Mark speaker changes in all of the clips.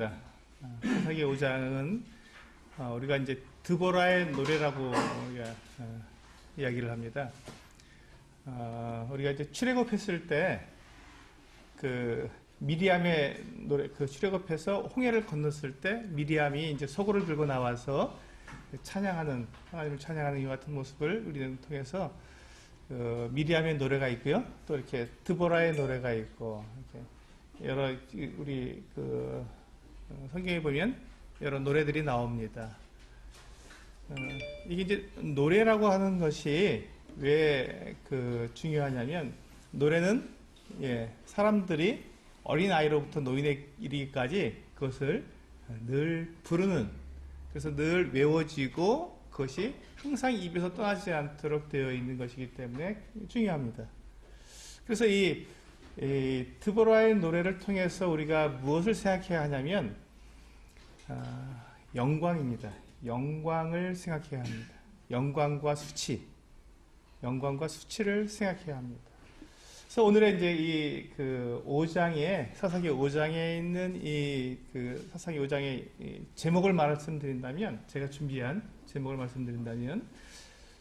Speaker 1: 5장입니다. 사사기 5장은 우리가 이제 드보라의 노래라고 우리가 이야기를 합니다. 우리가 이제 출애굽했을 때 그 미리암의 노래, 그 출애굽해서 홍해를 건넜을 때 미리암이 이제 소고를 들고 나와서 찬양하는, 하나님을 찬양하는 이 같은 모습을 우리는 통해서 미리암의 노래가 있고요. 또 이렇게 드보라의 노래가 있고, 이렇게 여러 우리 성경에 보면 여러 노래들이 나옵니다. 이게 이제 노래라고 하는 것이 왜 중요하냐면, 노래는 사람들이 어린아이로부터 노인에 이르기까지 그것을 늘 부르는, 그래서 늘 외워지고 그것이 항상 입에서 떠나지 않도록 되어 있는 것이기 때문에 중요합니다. 그래서 이 드보라의 노래를 통해서 우리가 무엇을 생각해야 하냐면 영광입니다. 영광을 생각해야 합니다. 영광과 수치, 영광과 수치를 생각해야 합니다. 그래서 오늘의 이제 5장에, 사사기 5장에 있는 사사기 5장의 제목을 말씀드린다면, 제가 준비한 제목을 말씀드린다면,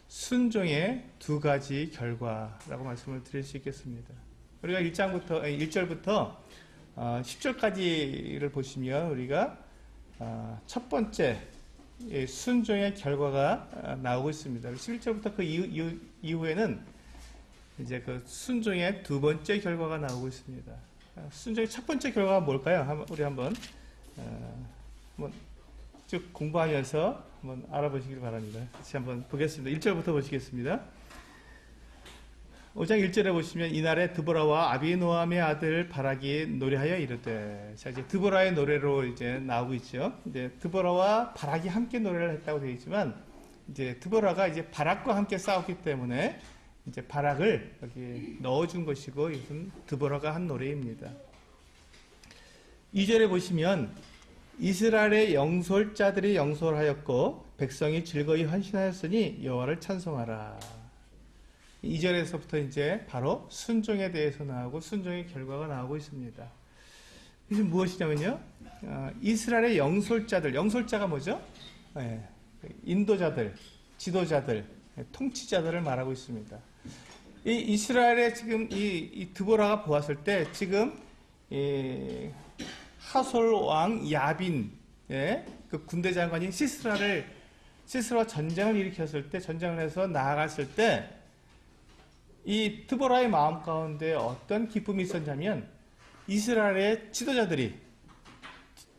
Speaker 1: 순종의 두 가지 결과라고 말씀을 드릴 수 있겠습니다. 우리가 1절부터 10절까지를 보시면, 우리가 첫 번째 순종의 결과가 나오고 있습니다. 11절부터 그 이후에는 이제 순종의 두 번째 결과가 나오고 있습니다. 순종의 첫 번째 결과가 뭘까요? 우리 한번 쭉 공부하면서 한번 알아보시길 바랍니다. 같이 한번 보겠습니다. 1절부터 보시겠습니다. 5장 1절에 보시면, 이날에 드보라와 아비노함의 아들 바락이 노래하여 이르되. 자, 이제 드보라의 노래로 이제 나오고 있죠. 이제 드보라와 바락이 함께 노래를 했다고 되어 있지만, 이제 드보라가 이제 바락과 함께 싸웠기 때문에 이제 바락을 여기 넣어준 것이고, 이것은 드보라가 한 노래입니다. 2절에 보시면, 이스라엘의 영솔자들이 영솔하였고 백성이 즐거이 헌신하였으니 여호와를 찬송하라. 2절에서부터 이제 바로 순종에 대해서 나오고 순종의 결과가 나오고 있습니다. 이것은 무엇이냐면요, 이스라엘의 영솔자들, 영솔자가 뭐죠? 인도자들, 지도자들, 통치자들을 말하고 있습니다. 이 이스라엘의 지금 이 드보라가 보았을 때, 지금 하솔 왕 야빈, 그 군대 장관인 시스라와 전쟁을 일으켰을 때, 전쟁을 해서 나아갔을 때, 이 드보라의 마음 가운데 어떤 기쁨이 있었냐면, 이스라엘의 지도자들이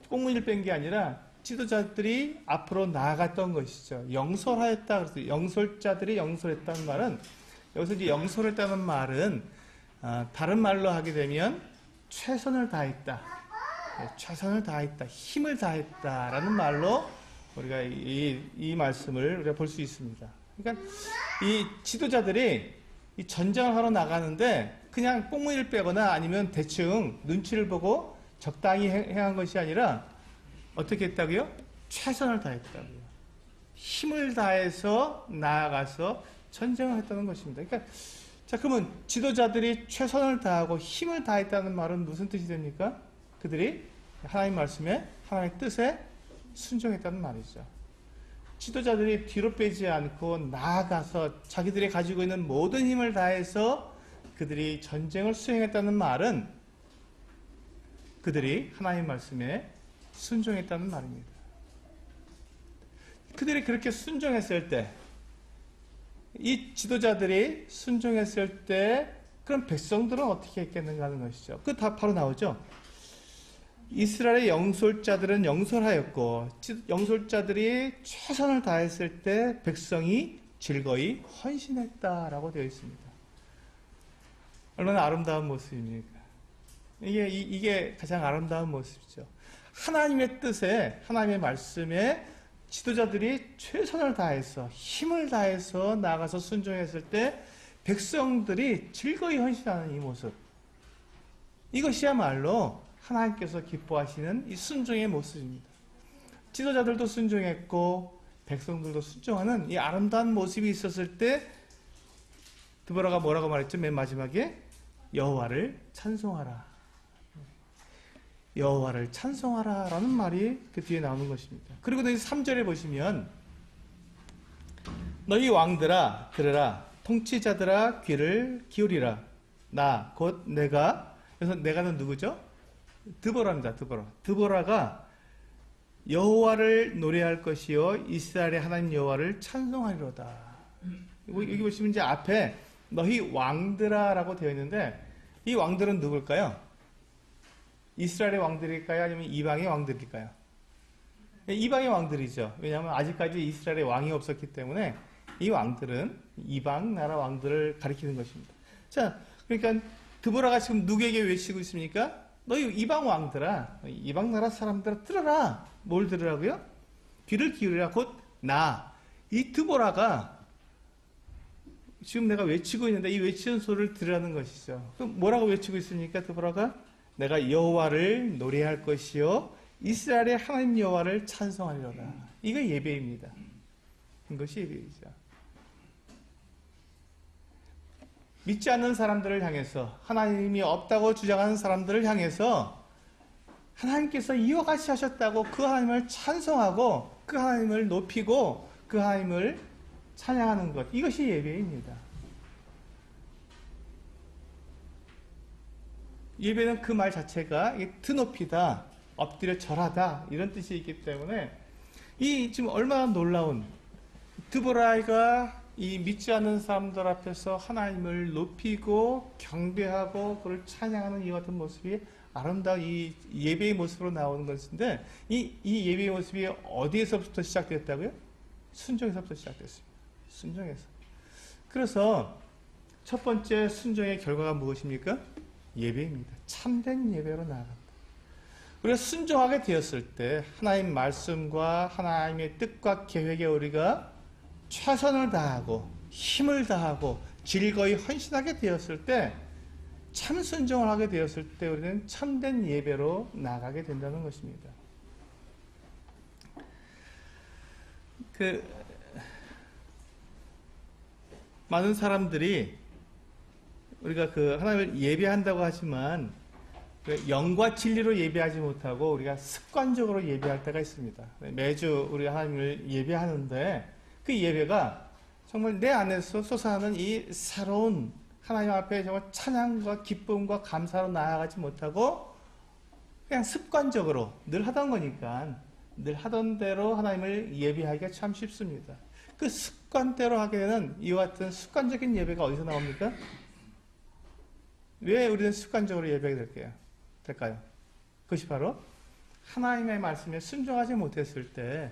Speaker 1: 꽁무니를 뺀 게 아니라 지도자들이 앞으로 나아갔던 것이죠. 영솔하였다. 그래서 영솔자들이 영솔했다는 말은, 여기서 이제 영솔했다는 말은 다른 말로 하게 되면 최선을 다했다, 최선을 다했다, 힘을 다했다라는 말로 우리가 이 말씀을 우리가 볼 수 있습니다. 그러니까 이 지도자들이 이 전쟁을 하러 나가는데 그냥 꽁무니를 빼거나 아니면 대충 눈치를 보고 적당히 행한 것이 아니라 어떻게 했다고요? 최선을 다했다고요. 힘을 다해서 나아가서 전쟁을 했다는 것입니다. 그러니까, 자, 그러면 지도자들이 최선을 다하고 힘을 다했다는 말은 무슨 뜻이 됩니까? 그들이 하나님 말씀에, 하나님의 뜻에 순종했다는 말이죠. 지도자들이 뒤로 빼지 않고 나아가서 자기들이 가지고 있는 모든 힘을 다해서 그들이 전쟁을 수행했다는 말은 그들이 하나님 말씀에 순종했다는 말입니다. 그들이 그렇게 순종했을 때, 이 지도자들이 순종했을 때, 그럼 백성들은 어떻게 했겠는가 하는 것이죠. 그 다 바로 나오죠. 이스라엘의 영솔자들은 영솔하였고, 영솔자들이 최선을 다했을 때 백성이 즐거이 헌신했다라고 되어 있습니다. 얼마나 아름다운 모습입니까? 이게 가장 아름다운 모습이죠. 하나님의 뜻에, 하나님의 말씀에 지도자들이 최선을 다해서, 힘을 다해서 나가서 순종했을 때 백성들이 즐거이 헌신하는 이 모습, 이것이야말로 하나님께서 기뻐하시는 이 순종의 모습입니다. 지도자들도 순종했고 백성들도 순종하는 이 아름다운 모습이 있었을 때, 드보라가 뭐라고 말했죠? 맨 마지막에 여호와를 찬송하라. 여호와를 찬송하라 라는 말이 그 뒤에 나오는 것입니다. 그리고 3절에 보시면 너희 왕들아 들으라, 통치자들아 귀를 기울이라, 나 곧 내가, 그래서 내가는 누구죠? 드보라입니다. 드보라가 여호와를 노래할 것이요 이스라엘의 하나님 여호와를 찬송하리로다. 여기 보시면 이제 앞에 너희 왕들아 라고 되어 있는데, 이 왕들은 누굴까요? 이스라엘의 왕들일까요? 아니면 이방의 왕들일까요? 이방의 왕들이죠. 왜냐하면 아직까지 이스라엘의 왕이 없었기 때문에 이 왕들은 이방 나라 왕들을 가리키는 것입니다. 자, 그러니까 드보라가 지금 누구에게 외치고 있습니까? 너희 이방 왕들아, 이방 나라 사람들아 들어라. 뭘 들으라고요? 귀를 기울이라. 곧 나, 이 드보라가 지금 내가 외치고 있는데 이 외치는 소리를 들으라는 것이죠. 그럼 뭐라고 외치고 있습니까? 드보라가 내가 여호와를 노래할 것이요 이스라엘의 하나님 여호와를 찬송하리로다. 이거 예배입니다. 이것이 예배이죠. 믿지 않는 사람들을 향해서, 하나님이 없다고 주장하는 사람들을 향해서 하나님께서 이와 같이 하셨다고 그 하나님을 찬송하고 그 하나님을 높이고 그 하나님을 찬양하는 것, 이것이 예배입니다. 예배는 그 말 자체가 드높이다, 엎드려 절하다, 이런 뜻이 있기 때문에 이 지금 얼마나 놀라운, 드보라가 이 믿지 않는 사람들 앞에서 하나님을 높이고 경배하고 그를 찬양하는 이 같은 모습이 아름다운 이 예배의 모습으로 나오는 것인데, 이 예배의 모습이 어디에서부터 시작됐다고요? 순종에서부터 시작됐습니다. 순종에서. 그래서 첫 번째 순종의 결과가 무엇입니까? 예배입니다. 참된 예배로 나아갑니다. 우리가 순종하게 되었을 때 하나님 말씀과 하나님의 뜻과 계획에 우리가 최선을 다하고 힘을 다하고 즐거이 헌신하게 되었을 때, 참 순종을 하게 되었을 때 우리는 참된 예배로 나아가게 된다는 것입니다. 많은 사람들이 우리가 하나님을 예배한다고 하지만 영과 진리로 예배하지 못하고 우리가 습관적으로 예배할 때가 있습니다. 매주 우리 하나님을 예배하는데 그 예배가 정말 내 안에서 솟아나는 이 새로운 하나님 앞에 정말 찬양과 기쁨과 감사로 나아가지 못하고 그냥 습관적으로 늘 하던 거니까 늘 하던 대로 하나님을 예배하기가 참 쉽습니다. 그 습관대로 하게 되는 이와 같은 습관적인 예배가 어디서 나옵니까? 왜 우리는 습관적으로 예배하게 될까요? 그것이 바로 하나님의 말씀에 순종하지 못했을 때,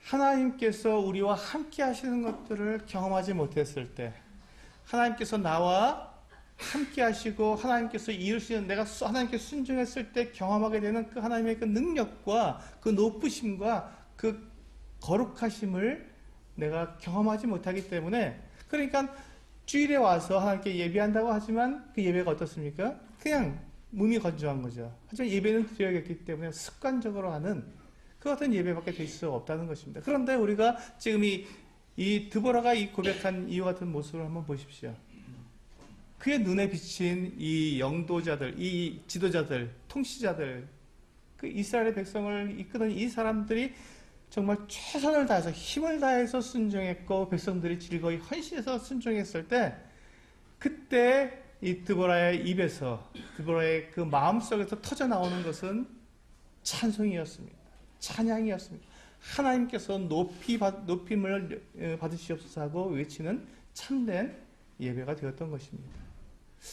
Speaker 1: 하나님께서 우리와 함께 하시는 것들을 경험하지 못했을 때, 하나님께서 나와 함께 하시고 하나님께서 이루시는, 내가 하나님께 순종했을 때 경험하게 되는 그 하나님의 그 능력과 그 높으심과 그 거룩하심을 내가 경험하지 못하기 때문에, 그러니까 주일에 와서 하나님께 예배한다고 하지만 그 예배가 어떻습니까? 그냥 몸이 건조한 거죠. 하지만 예배는 드려야겠기 때문에 습관적으로 하는 그 같은 예배밖에 될 수 없다는 것입니다. 그런데 우리가 지금 이 드보라가 이 고백한 이와 같은 모습을 한번 보십시오. 그의 눈에 비친 이 영도자들, 이 지도자들, 통치자들, 그 이스라엘의 백성을 이끄는 이 사람들이 정말 최선을 다해서 힘을 다해서 순종했고 백성들이 즐거이 헌신해서 순종했을 때, 그때 이 드보라의 입에서, 드보라의 그 마음속에서 터져 나오는 것은 찬송이었습니다. 찬양이었습니다. 하나님께서 높임을 받으시옵소서 하고 외치는 참된 예배가 되었던 것입니다.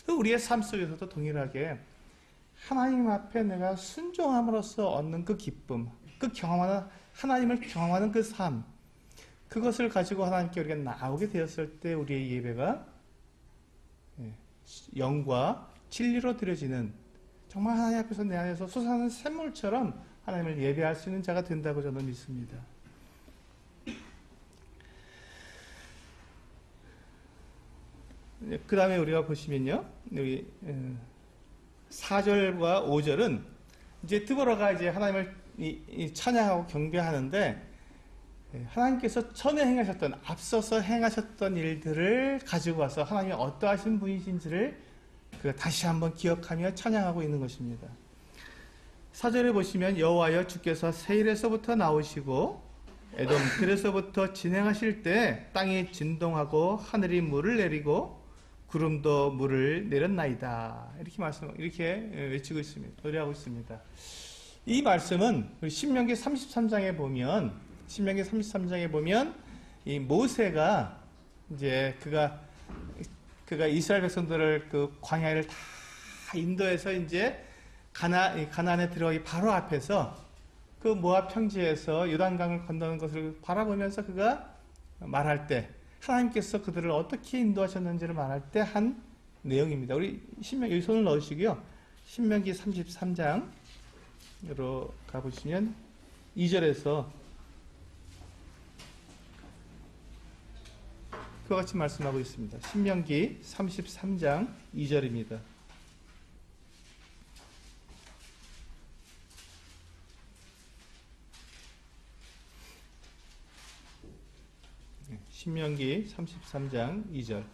Speaker 1: 우리의 삶 속에서도 동일하게 하나님 앞에 내가 순종함으로써 얻는 그 기쁨, 그 경험하는, 하나님을 경험하는 그 삶, 그것을 가지고 하나님께 우리가 나오게 되었을 때 우리의 예배가 영과 진리로 드려지는, 정말 하나님 앞에서 내 안에서 솟아나는 샘물처럼 하나님을 예배할 수 있는 자가 된다고 저는 믿습니다. 그 다음에 우리가 보시면요, 여기 4절과 5절은 이제 드보라가 이제 하나님을 찬양하고 경배하는데, 하나님께서 전에 행하셨던, 앞서서 행하셨던 일들을 가지고 와서 하나님이 어떠하신 분이신지를 다시 한번 기억하며 찬양하고 있는 것입니다. 4절에 보시면 여호와여 주께서 세일에서부터 나오시고 에돔 들에서부터 진행하실 때 땅이 진동하고 하늘이 물을 내리고 구름도 물을 내렸나이다. 이렇게 외치고 있습니다. 노래하고 있습니다. 이 말씀은 신명기 33장에 보면 이 모세가 이제 그가 이스라엘 백성들을 그 광야를 다 인도해서 이제 가나안에 들어가기 바로 앞에서 그 모압 평지에서 요단강을 건너는 것을 바라보면서 그가 말할 때 하나님께서 그들을 어떻게 인도하셨는지를 말할 때 한 내용입니다. 우리 신명기 손을 넣으시고요. 신명기 33장으로 가보시면 2절에서 그와 같이 말씀하고 있습니다. 신명기 33장 2절입니다. 신명기 33장 2절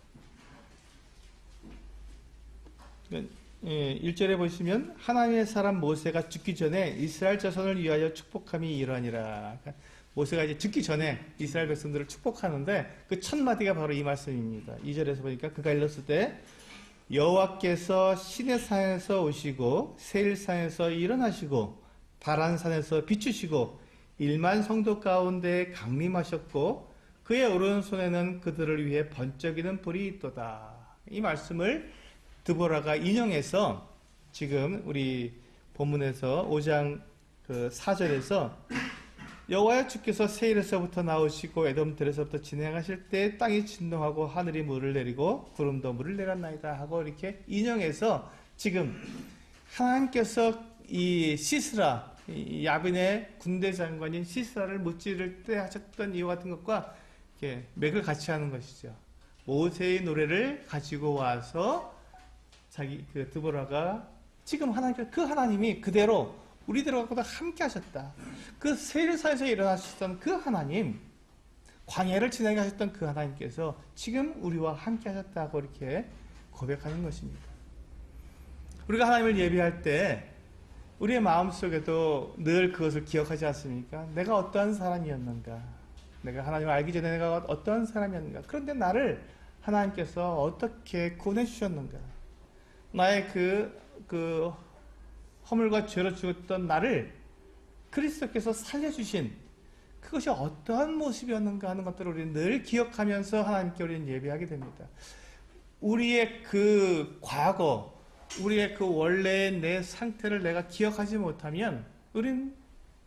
Speaker 1: 1절에 보시면 하나님의 사람 모세가 죽기 전에 이스라엘 자손을 위하여 축복함이 이러하니라. 모세가 이제 죽기 전에 이스라엘 백성들을 축복하는데 그 첫 마디가 바로 이 말씀입니다. 2절에서 보니까 그가 일렀을 때 여호와께서 시내산에서 오시고 세일산에서 일어나시고 바란산에서 비추시고 1만 성도 가운데 강림하셨고 그의 오른손에는 그들을 위해 번쩍이는 불이 있도다. 이 말씀을 드보라가 인용해서 지금 우리 본문에서 5장 4절에서 여호와의 주께서 세일에서부터 나오시고 에돔 들에서부터 진행하실 때 땅이 진동하고 하늘이 물을 내리고 구름도 물을 내렸나이다 하고 이렇게 인용해서 지금 하나님께서 이 시스라 이 야빈의 군대 장관인 시스라를 무찌를 때 하셨던 이와 같은 것과 이렇게 맥을 같이 하는 것이죠. 모세의 노래를 가지고 와서 자기 드보라가 지금 하나님이 그대로 우리들하고도 함께 하셨다. 그 세일사에서 일어나셨던 그 하나님, 광야를 지나게 하셨던 그 하나님께서 지금 우리와 함께 하셨다고 이렇게 고백하는 것입니다. 우리가 하나님을 예배할 때 우리의 마음속에도 늘 그것을 기억하지 않습니까? 내가 어떠한 사람이었는가? 내가 하나님을 알기 전에 내가 어떠한 사람이었는가? 그런데 나를 하나님께서 어떻게 구원해 주셨는가? 나의 그 허물과 죄로 죽었던 나를 그리스도께서 살려주신 그것이 어떠한 모습이었는가 하는 것들을 우리는 늘 기억하면서 하나님께 우리는 예배하게 됩니다. 우리의 그 과거, 우리의 그 원래의 내 상태를 내가 기억하지 못하면 우리는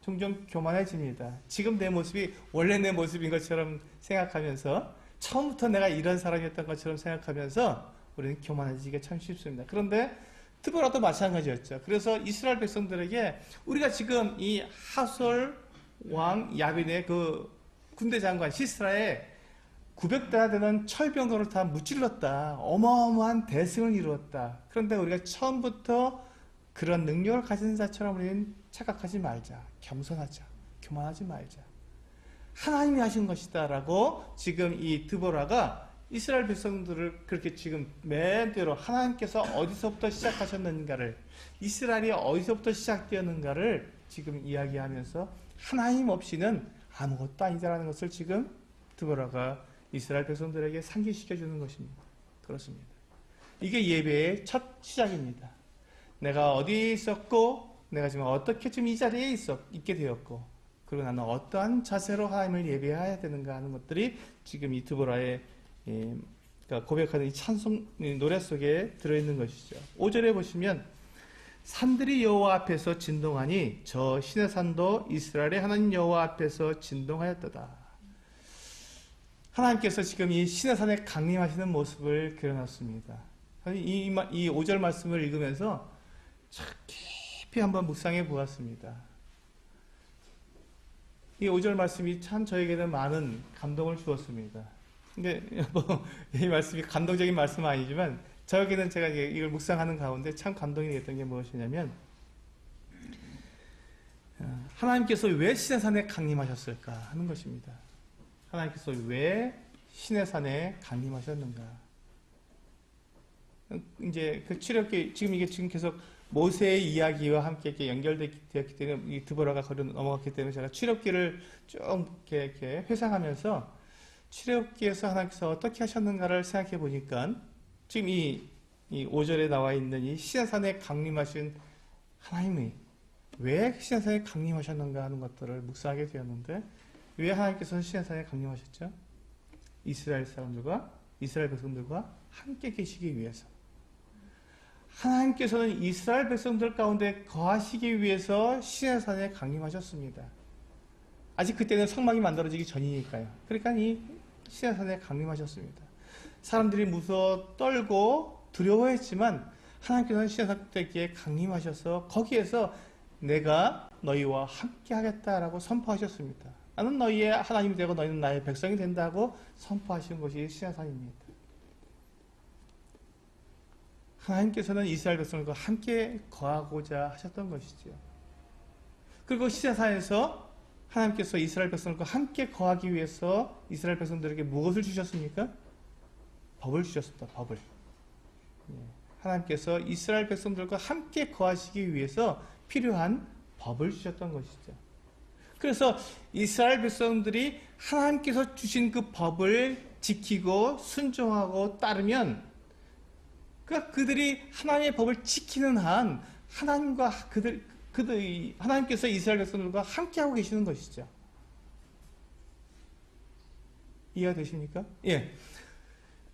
Speaker 1: 종종 교만해집니다. 지금 내 모습이 원래 내 모습인 것처럼 생각하면서 처음부터 내가 이런 사람이었던 것처럼 생각하면서 우리는 교만해지기가 참 쉽습니다. 그런데 드보라도 마찬가지였죠. 그래서 이스라엘 백성들에게 우리가 지금 이 하솔 왕 야빈의 그 군대 장관 시스라의 900대나 되는 철병거를 다 무찔렀다. 어마어마한 대승을 이루었다. 그런데 우리가 처음부터 그런 능력을 가진 자처럼 우리는 착각하지 말자. 겸손하자. 교만하지 말자. 하나님이 하신 것이다 라고 지금 이 드보라가 이스라엘 백성들을 그렇게 지금 맨대로 하나님께서 어디서부터 시작하셨는가를, 이스라엘이 어디서부터 시작되었는가를 지금 이야기하면서 하나님 없이는 아무것도 아니다라는 것을 지금 드보라가 이스라엘 백성들에게 상기시켜 주는 것입니다. 그렇습니다. 이게 예배의 첫 시작입니다. 내가 어디에 있었고 내가 지금 어떻게 지금 이 자리에 있게 되었고 그리고 나는 어떠한 자세로 하나님을 예배해야 되는가 하는 것들이 지금 이 드보라의 고백하는 이 찬송 노래 속에 들어있는 것이죠. 5절에 보시면 산들이 여호와 앞에서 진동하니 저 신의 산도 이스라엘의 하나님 여호와 앞에서 진동하였도다. 하나님께서 지금 이 신의 산에 강림하시는 모습을 그려놨습니다. 이 5절 말씀을 읽으면서 참 깊이 한번 묵상해 보았습니다. 이 5절 말씀이 참 저에게는 많은 감동을 주었습니다. 근데 이 말씀이 감동적인 말씀은 아니지만 저에게는 제가 이걸 묵상하는 가운데 참 감동이 됐던 게 무엇이냐면 하나님께서 왜 시내산에 강림하셨을까 하는 것입니다. 하나님께서 왜 시내산에 강림하셨는가? 이제 그 출애굽기 지금 계속 모세의 이야기와 함께 이렇게 연결되었기 때문에 이 드보라가 거리 넘어갔기 때문에 제가 출애굽기를 쭉 이렇게 회상하면서 출애굽기에서 하나님께서 어떻게 하셨는가를 생각해 보니까 지금 이 5절에 나와 있는 이 시내산에 강림하신 하나님이 왜 시내산에 강림하셨는가 하는 것들을 묵상하게 되었는데, 왜 하나님께서는 시내산에 강림하셨죠? 이스라엘 백성들과 함께 계시기 위해서. 하나님께서는 이스라엘 백성들 가운데 거하시기 위해서 시내산에 강림하셨습니다. 아직 그때는 성막이 만들어지기 전이니까요. 그러니까 이 시내산에 강림하셨습니다. 사람들이 무서워 떨고 두려워했지만 하나님께서는 시내산에 강림하셔서 거기에서 내가 너희와 함께 하겠다라고 선포하셨습니다. 나는 너희의 하나님이 되고 너희는 나의 백성이 된다고 선포하신 것이 시내산입니다. 하나님께서는 이스라엘 백성들과 함께 거하고자 하셨던 것이죠. 그리고 시내산에서 하나님께서 이스라엘 백성들과 함께 거하기 위해서 이스라엘 백성들에게 무엇을 주셨습니까? 법을 주셨습니다. 법을. 하나님께서 이스라엘 백성들과 함께 거하시기 위해서 필요한 법을 주셨던 것이죠. 그래서 이스라엘 백성들이 하나님께서 주신 그 법을 지키고 순종하고 따르면, 그러니까 그들이 하나님의 법을 지키는 한 하나님과 하나님께서 이스라엘 백성들과 함께하고 계시는 것이죠. 이해가 되십니까? 예.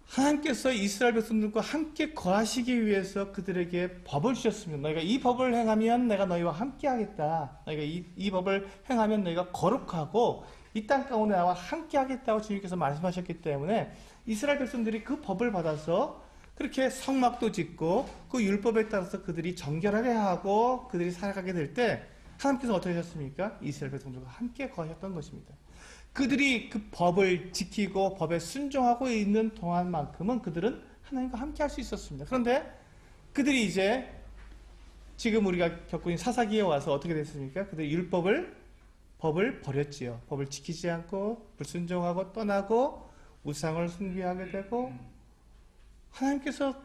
Speaker 1: 하나님께서 이스라엘 백성들과 함께 거하시기 위해서 그들에게 법을 주셨습니다. 너희가 이 법을 행하면 내가 너희와 함께 하겠다. 너희가 이 법을 행하면 너희가 거룩하고 이 땅 가운데 나와 함께 하겠다고 주님께서 말씀하셨기 때문에 이스라엘 백성들이 그 법을 받아서 그렇게 성막도 짓고 그 율법에 따라서 그들이 정결하게 하고 그들이 살아가게 될 때 하나님께서 어떻게 하셨습니까? 이스라엘 백성들과 함께 거하셨던 것입니다. 그들이 그 법을 지키고 법에 순종하고 있는 동안만큼은 그들은 하나님과 함께 할 수 있었습니다. 그런데 그들이 이제 지금 우리가 겪고 있는 사사기에 와서 어떻게 됐습니까? 그들이 법을 버렸지요. 법을 지키지 않고 불순종하고 떠나고 우상을 숭배하게 되고 하나님께서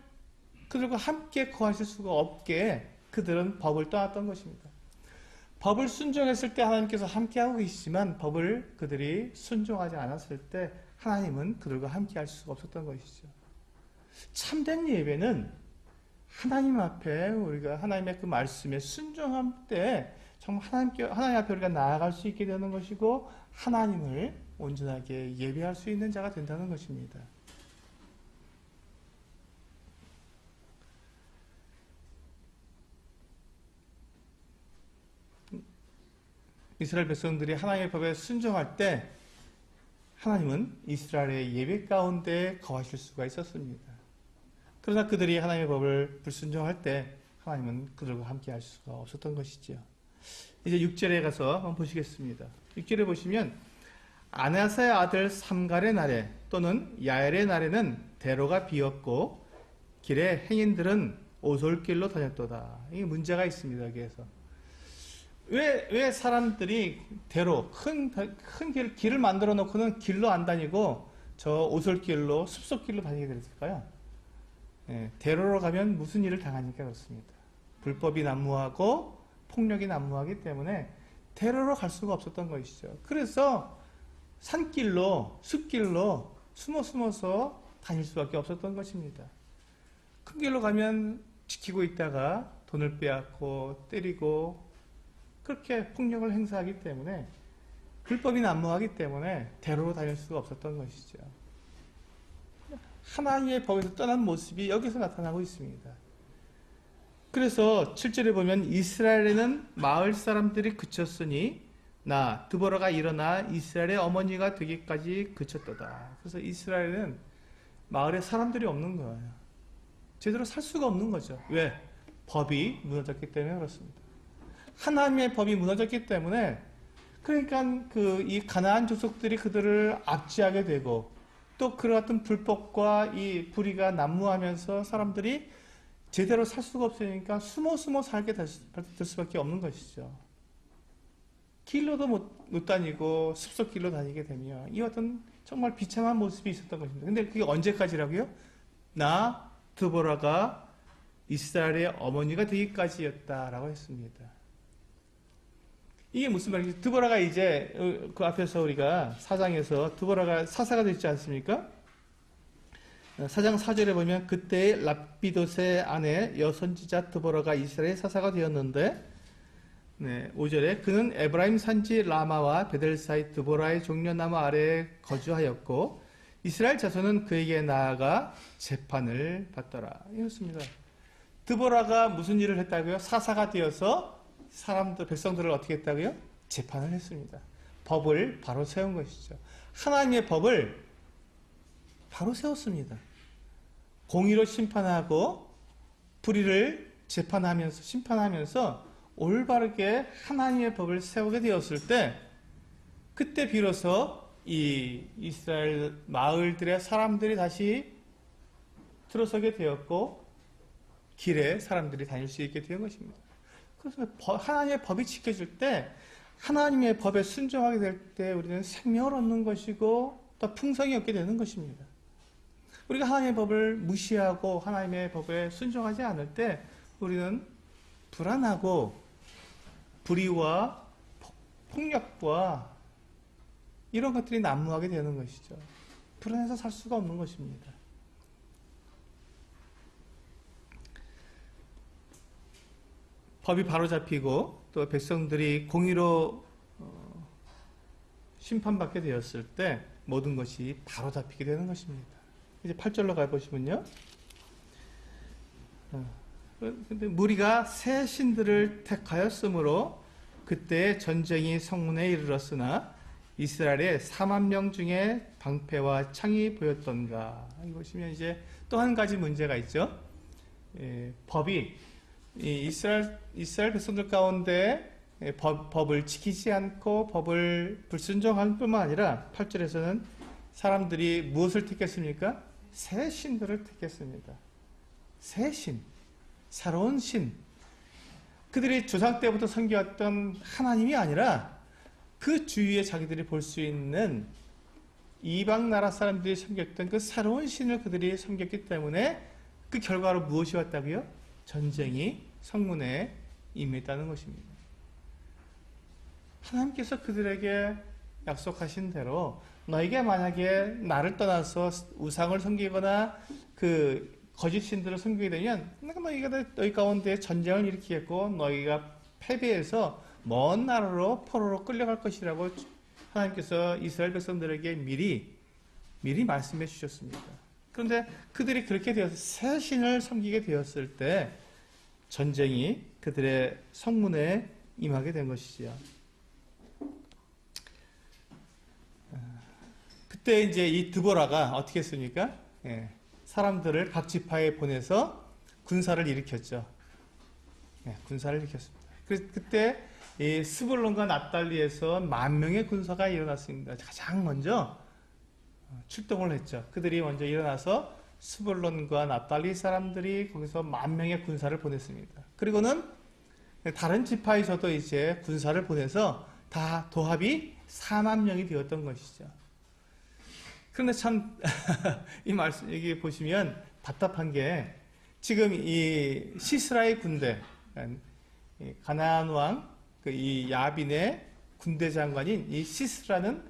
Speaker 1: 그들과 함께 거하실 수가 없게 그들은 법을 떠났던 것입니다. 법을 순종했을 때 하나님께서 함께하고 계시지만 법을 그들이 순종하지 않았을 때 하나님은 그들과 함께할 수가 없었던 것이죠. 참된 예배는 하나님 앞에 우리가 하나님의 그 말씀에 순종할 때 정말 하나님 앞에 우리가 나아갈 수 있게 되는 것이고 하나님을 온전하게 예배할 수 있는 자가 된다는 것입니다. 이스라엘 백성들이 하나님의 법에 순종할 때 하나님은 이스라엘의 예배 가운데 거하실 수가 있었습니다. 그러나 그들이 하나님의 법을 불순종할 때 하나님은 그들과 함께 할 수가 없었던 것이죠. 이제 6절에 가서 한번 보시겠습니다. 6절에 보시면 아나사의 아들 삼갈의 날에 또는 야엘의 날에는 대로가 비었고 길에 행인들은 오솔길로 다녔도다. 이게 문제가 있습니다. 여기에서. 왜 사람들이 대로 큰 길을 만들어 놓고는 길로 안 다니고 저 오솔길로 숲속길로 다니게 됐을까요? 예, 대로로 가면 무슨 일을 당하니까 그렇습니다. 불법이 난무하고 폭력이 난무하기 때문에 대로로 갈 수가 없었던 것이죠. 그래서 산길로 숲길로 숨어서 다닐 수밖에 없었던 것입니다. 큰 길로 가면 지키고 있다가 돈을 빼앗고 때리고 그렇게 폭력을 행사하기 때문에 불법이 난무하기 때문에 대로로 다닐 수가 없었던 것이죠. 하나님의 법에서 떠난 모습이 여기서 나타나고 있습니다. 그래서 7절에 보면 이스라엘에는 마을 사람들이 그쳤으니 나 드보라가 일어나 이스라엘의 어머니가 되기까지 그쳤도다. 그래서 이스라엘은 마을에 사람들이 없는 거예요. 제대로 살 수가 없는 거죠. 왜? 법이 무너졌기 때문에 그렇습니다. 하나님의 법이 무너졌기 때문에 그러니까 이 가나안 족속들이 그들을 압제하게 되고 또 그와 같은 불법과 이 불의가 난무하면서 사람들이 제대로 살 수가 없으니까 숨어 살게 될 수밖에 없는 것이죠. 길로도 못 다니고 숲속길로 다니게 되면 이 어떤 정말 비참한 모습이 있었던 것입니다. 근데 그게 언제까지라고요? 나 드보라가 이스라엘의 어머니가 되기까지였다라고 했습니다. 이게 무슨 말이지? 드보라가 이제 그 앞에서 우리가 4장에서 드보라가 사사가 되지 않습니까? 4장 4절에 보면 그때 랍비돗의 아내 여선지자 드보라가 이스라엘 사사가 되었는데, 네, 5절에 그는 에브라임 산지 라마와 베델 사이 드보라의 종려나무 아래에 거주하였고 이스라엘 자손은 그에게 나아가 재판을 받더라. 이렇습니다. 드보라가 무슨 일을 했다고요? 사사가 되어서 백성들을 어떻게 했다고요? 재판을 했습니다. 법을 바로 세운 것이죠. 하나님의 법을 바로 세웠습니다. 공의로 심판하고 불의를 재판하면서 심판하면서 올바르게 하나님의 법을 세우게 되었을 때, 그때 비로소 이 이스라엘 마을들의 사람들이 다시 들어서게 되었고 길에 사람들이 다닐 수 있게 된 것입니다. 그래서 하나님의 법이 지켜질 때, 하나님의 법에 순종하게 될 때 우리는 생명을 얻는 것이고 또 풍성이 얻게 되는 것입니다. 우리가 하나님의 법을 무시하고 하나님의 법에 순종하지 않을 때 우리는 불안하고 불의와 폭력과 이런 것들이 난무하게 되는 것이죠. 불안해서 살 수가 없는 것입니다. 법이 바로잡히고 또 백성들이 공의로 심판받게 되었을 때 모든 것이 바로잡히게 되는 것입니다. 이제 8절로 가보시면요. 근데 무리가 새 신들을 택하였으므로 그때 전쟁이 성문에 이르렀으나 이스라엘의 4만 명 중에 방패와 창이 보였던가. 여기 보시면 이제 또 한 가지 문제가 있죠. 법이 이스라엘 백성들 가운데 법을 지키지 않고 법을 불순종할 뿐만 아니라 8절에서는 사람들이 무엇을 택했습니까? 새 신들을 택했습니다. 새 신, 새로운 신. 그들이 조상 때부터 섬겨왔던 하나님이 아니라 그 주위에 자기들이 볼 수 있는 이방 나라 사람들이 섬겼던 그 새로운 신을 그들이 섬겼기 때문에 그 결과로 무엇이 왔다고요? 전쟁이 성문에 임했다는 것입니다. 하나님께서 그들에게 약속하신 대로 너희가 만약에 나를 떠나서 우상을 섬기거나 그 거짓 신들을 섬기게 되면 너희 가운데 전쟁을 일으키겠고 너희가 패배해서 먼 나라로 포로로 끌려갈 것이라고 하나님께서 이스라엘 백성들에게 미리 말씀해 주셨습니다. 그런데 그들이 그렇게 되어서 새 신을 섬기게 되었을 때 전쟁이 그들의 성문에 임하게 된 것이지요. 그때 이제 이 드보라가 어떻게 했습니까? 사람들을 각 지파에 보내서 군사를 일으켰죠. 군사를 일으켰습니다. 그때 이 스불론과 납달리에서 10,000명의 군사가 일어났습니다. 가장 먼저 출동을 했죠. 그들이 먼저 일어나서 스불론과 납달리 사람들이 거기서 10,000명의 군사를 보냈습니다. 그리고는 다른 지파에서도 이제 군사를 보내서 다 도합이 40,000명이 되었던 것이죠. 그런데 참 이 말씀 여기 보시면 답답한 게 지금 이 시스라의 군대, 가나안 왕 이 야빈의 군대 장관인 이 시스라는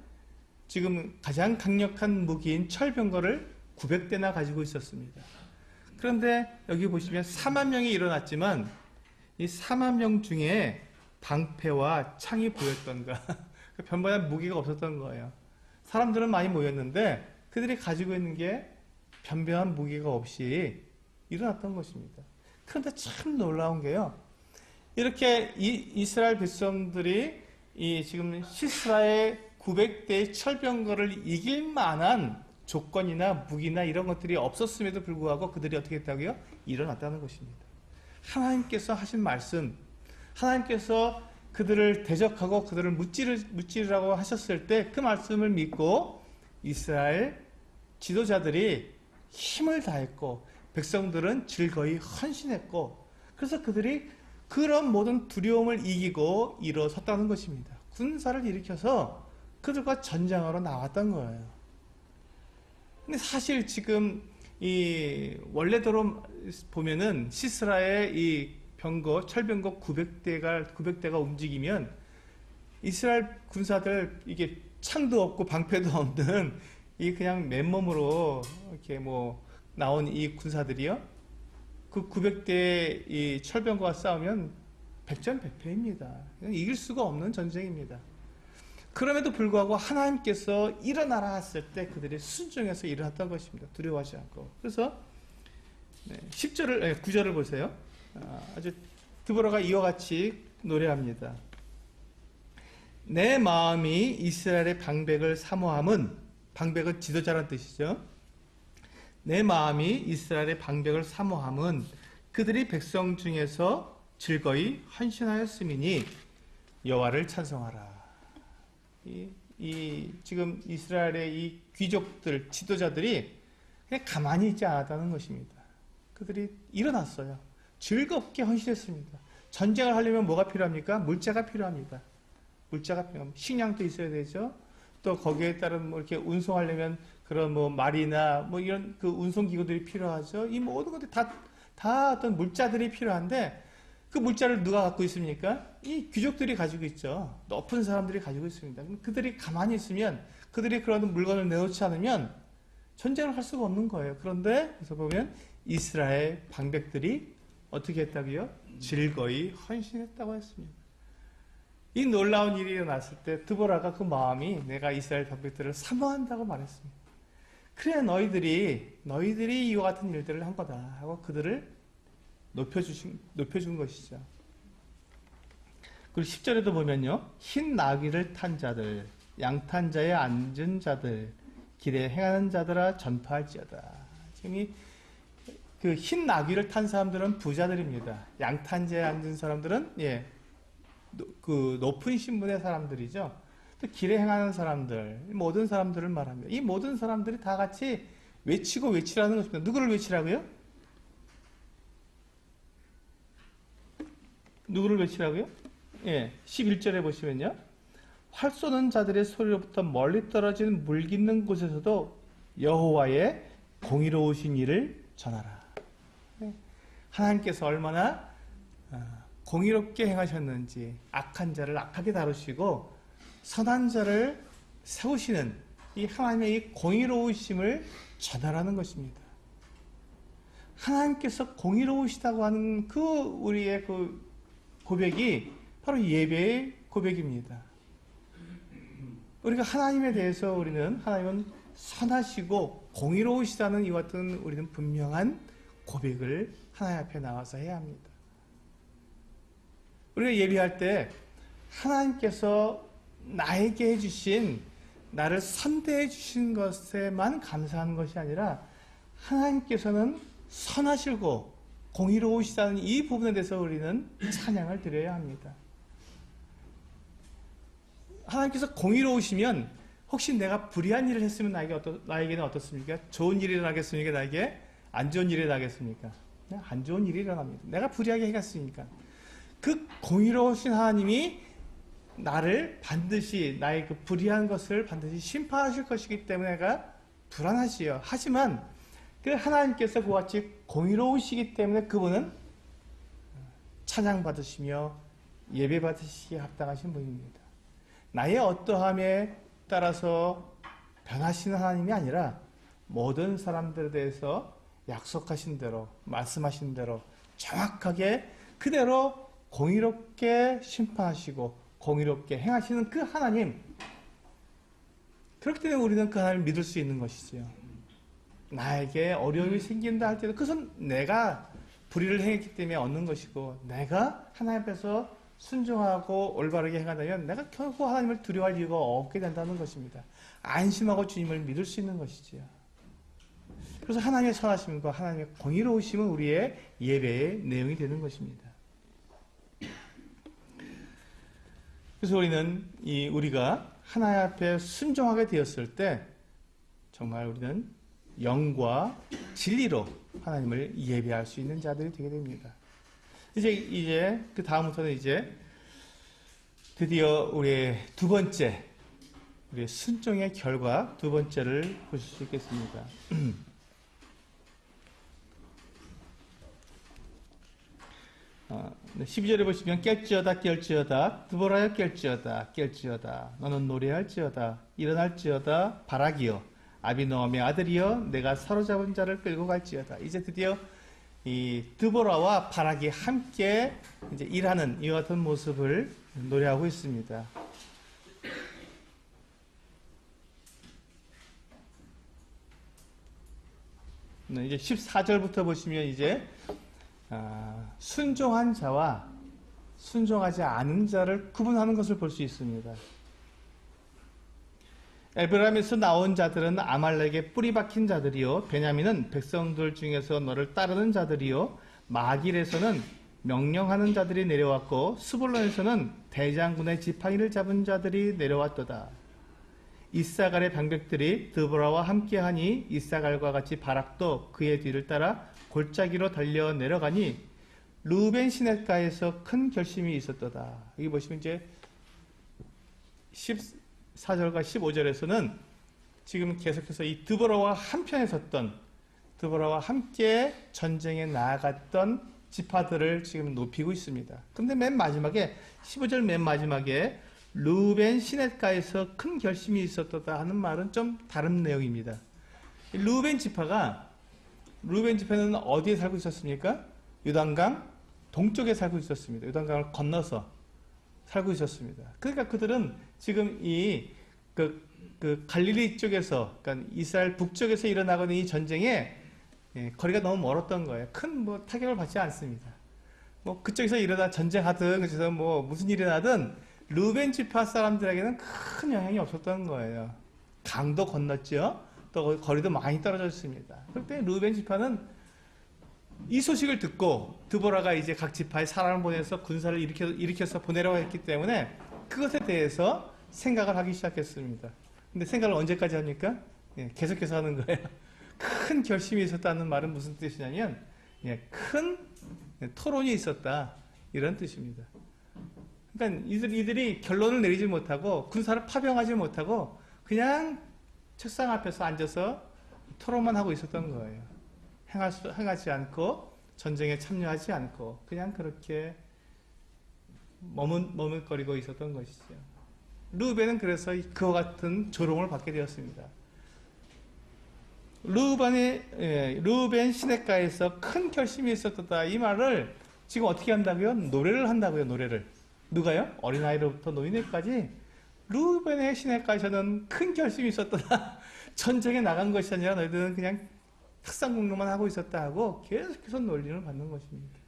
Speaker 1: 지금 가장 강력한 무기인 철병거를 900대나 가지고 있었습니다. 그런데 여기 보시면 40,000명이 일어났지만 이 40,000명 중에 방패와 창이 보였던가 변변한 무기가 없었던 거예요. 사람들은 많이 모였는데 그들이 가지고 있는 게 변변한 무기가 없이 일어났던 것입니다. 그런데 참 놀라운 게요. 이렇게 이스라엘 백성들이 이 지금 시스라의 900대의 철병거를 이길 만한 조건이나 무기나 이런 것들이 없었음에도 불구하고 그들이 어떻게 했다고요? 일어났다는 것입니다. 하나님께서 하신 말씀, 하나님께서 그들을 대적하고 그들을 무찌르라고 하셨을 때 그 말씀을 믿고 이스라엘 지도자들이 힘을 다했고 백성들은 즐거이 헌신했고 그래서 그들이 그런 모든 두려움을 이기고 일어섰다는 것입니다. 군사를 일으켜서 그들과 전쟁하러 나왔던 거예요. 근데 사실 지금 이 원래대로 보면은 시스라의 이 철병거 900대가 움직이면 이스라엘 군사들 이게 창도 없고 방패도 없는 이 그냥 맨몸으로 이렇게 뭐 나온 이 군사들이요. 그 900대 이 철병거와 싸우면 백전백패입니다. 이길 수가 없는 전쟁입니다. 그럼에도 불구하고 하나님께서 일어나라 했을 때 그들이 순종해서 일어났던 것입니다. 두려워하지 않고. 그래서 9절을 보세요. 아주 드보라가 이와 같이 노래합니다. 내 마음이 이스라엘의 방백을 사모함은, 방백은 지도자란 뜻이죠. 내 마음이 이스라엘의 방백을 사모함은 그들이 백성 중에서 즐거이 헌신하였음이니 여호와를 찬송하라. 지금 이스라엘의 이 귀족들, 지도자들이 그냥 가만히 있지 않았다는 것입니다. 그들이 일어났어요. 즐겁게 헌신했습니다. 전쟁을 하려면 뭐가 필요합니까? 물자가 필요합니다. 물자가 필요합니다. 식량도 있어야 되죠. 또 거기에 따른 뭐 이렇게 운송하려면 그런 뭐 말이나 뭐 이런 그 운송 기구들이 필요하죠. 이 모든 것들이 다 어떤 물자들이 필요한데 그 물자를 누가 갖고 있습니까? 이 귀족들이 가지고 있죠. 높은 사람들이 가지고 있습니다. 그들이 가만히 있으면, 그들이 그런 물건을 내놓지 않으면 전쟁을 할 수가 없는 거예요. 그런데 그래서 보면 이스라엘 방백들이 어떻게 했다고요? 즐거이 헌신했다고 했습니다. 이 놀라운 일이 일어났을 때 드보라가 그 마음이 내가 이스라엘 방백들을 사모한다고 말했습니다. 그래 너희들이 이와 같은 일들을 한 거다 하고 그들을 높여준 것이죠. 그리고 10절에도 보면요. 흰 나귀를 탄 자들, 양탄 자에 앉은 자들, 길에 행하는 자들아 전파할지어다. 지금 그 흰 나귀를 탄 사람들은 부자들입니다. 양탄 자에 앉은 사람들은 그 높은 신분의 사람들이죠. 또 길에 행하는 사람들, 모든 사람들을 말합니다. 이 모든 사람들이 다 같이 외치라는 것입니다. 누구를 외치라고요? 누구를 외치라고요? 11절에 보시면요. 활 쏘는 자들의 소리로부터 멀리 떨어진 물 깃는 곳에서도 여호와의 공의로우신 일을 전하라. 하나님께서 얼마나 공의롭게 행하셨는지, 악한 자를 악하게 다루시고 선한 자를 세우시는 이 하나님의 이 공의로우심을 전하라는 것입니다. 하나님께서 공의로우시다고 하는 그 우리의 그 고백이 바로 예배의 고백입니다. 우리가 하나님에 대해서 하나님은 선하시고 공의로우시다는 이와 같은 우리는 분명한 고백을 하나님 앞에 나와서 해야 합니다. 우리가 예배할 때 하나님께서 나에게 해주신, 나를 선대해 주신 것에만 감사하는 것이 아니라 하나님께서는 선하시고 공의로우시다는 이 부분에 대해서 우리는 찬양을 드려야 합니다. 하나님께서 공의로우시면 혹시 내가 불의한 일을 했으면 나에게는 어떻습니까? 좋은 일이 일어나겠습니까? 나에게 안 좋은 일이 일어나겠습니까? 안 좋은 일이 일어납니다. 내가 불의하게 해갔으니까. 그 공의로우신 하나님이 나를 반드시, 나의 그 불의한 것을 반드시 심판하실 것이기 때문에 내가 불안하지요. 하지만 그 하나님께서 그와 같이 공의로우시기 때문에 그분은 찬양받으시며 예배받으시기에 합당하신 분입니다. 나의 어떠함에 따라서 변하시는 하나님이 아니라 모든 사람들에 대해서 약속하신 대로, 말씀하신 대로 정확하게 그대로 공의롭게 심판하시고 공의롭게 행하시는 그 하나님, 그렇기 때문에 우리는 그 하나님을 믿을 수 있는 것이지요. 나에게 어려움이 생긴다 할 때도 그것은 내가 불의를 행했기 때문에 얻는 것이고, 내가 하나님 앞에서 순종하고 올바르게 행한다면 내가 결코 하나님을 두려워할 이유가 없게 된다는 것입니다. 안심하고 주님을 믿을 수 있는 것이지요. 그래서 하나님의 선하심과 하나님의 공의로우심은 우리의 예배의 내용이 되는 것입니다. 그래서 우리가 하나님 앞에 순종하게 되었을 때 정말 우리는 영과 진리로 하나님을 예배할 수 있는 자들이 되게 됩니다. 이제 그 다음부터는 드디어 우리의 두 번째, 우리의 순종의 결과 두 번째를 보실 수 있겠습니다. 12절에 보시면 깰지어다 깰지어다 드보라여 깰지어다 너는 노래할지어다 일어날지어다 바라기여 아비노함의 아들이여 내가 사로잡은 자를 끌고 갈지어다. 이제 드디어 이 드보라와 바락이 함께 이제 일하는 이와 같은 모습을 노래하고 있습니다. 이제 14절부터 보시면 이제 순종한 자와 순종하지 않은 자를 구분하는 것을 볼 수 있습니다. 에브라임에서 나온 자들은 아말렉의 뿌리 박힌 자들이요 베냐민은 백성들 중에서 너를 따르는 자들이요 마길에서는 명령하는 자들이 내려왔고 스불론에서는 대장군의 지팡이를 잡은 자들이 내려왔도다. 이사갈의 방백들이 드보라와 함께하니 이사갈과 같이 바락도 그의 뒤를 따라 골짜기로 달려 내려가니 루벤 시냇가에서 큰 결심이 있었도다. 여기 보시면 이제 14절과 15절에서는 지금 계속해서 이 드보라와 한편에 섰던 드보라와 함께 전쟁에 나아갔던 지파들을 지금 높이고 있습니다. 근데 맨 마지막에 15절 맨 마지막에 루벤 시냇가에서 큰 결심이 있었다 하는 말은 좀 다른 내용입니다. 루벤 지파는 어디에 살고 있었습니까? 요단강 동쪽에 살고 있었습니다. 요단강을 건너서 살고 있었습니다. 그러니까 그들은 지금 그 갈릴리 쪽에서, 그러니까 이스라엘 북쪽에서 일어나고 있는 이 전쟁에 거리가 너무 멀었던 거예요. 큰 타격을 받지 않습니다. 그쪽에서 일어나 전쟁하든, 그래서 무슨 일이 나든 루벤 지파 사람들에게는 큰 영향이 없었던 거예요. 강도 건넜죠. 또 거리도 많이 떨어져 있습니다. 그때 루벤 지파는 이 소식을 듣고 드보라가 이제 각 지파에 사람을 보내서 군사를 일으켜서 보내라고 했기 때문에 그것에 대해서 생각을 하기 시작했습니다. 근데 생각을 언제까지 합니까? 계속해서 하는 거예요. 큰 결심이 있었다는 말은 무슨 뜻이냐면 큰 토론이 있었다 이런 뜻입니다. 그러니까 이들이 결론을 내리지 못하고 군사를 파병하지 못하고 그냥 책상 앞에서 앉아서 토론만 하고 있었던 거예요. 행하지 않고 전쟁에 참여하지 않고 그냥 그렇게 머뭇거리고 있었던 것이죠. 루벤은 그래서 그와 같은 조롱을 받게 되었습니다. 루벤 시냇가에서 큰 결심이 있었다. 이 말을 지금 어떻게 한다고요? 노래를 한다고요. 노래를. 누가요? 어린아이로부터 노인네까지 루벤의 시냇가에서는 큰 결심이 있었다. 전쟁에 나간 것이 아니라 너희들은 그냥 탁상공로만 하고 있었다 하고 계속해서 논리를 받는 것입니다.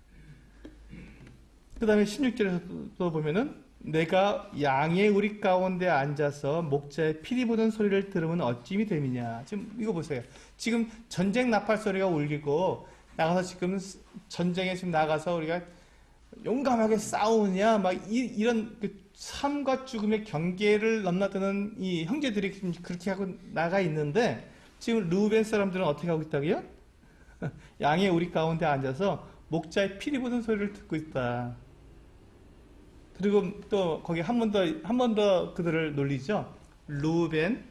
Speaker 1: 그 다음에 16절에서 보면은 내가 양의 우리 가운데 앉아서 목자의 피리 부는 소리를 들으면 어찌미 됨이냐. 지금 이거 보세요. 지금 전쟁 나팔 소리가 울리고 나가서 지금 전쟁에 지금 나가서 우리가 용감하게 싸우냐 이런 그 삶과 죽음의 경계를 넘나드는 이 형제들이 지금 그렇게 하고 나가 있는데 지금 루벤 사람들은 어떻게 하고 있다고요? 양의 우리 가운데 앉아서 목자의 피리 부는 소리를 듣고 있다. 그리고 또 거기 한 번 더 그들을 놀리죠. 루벤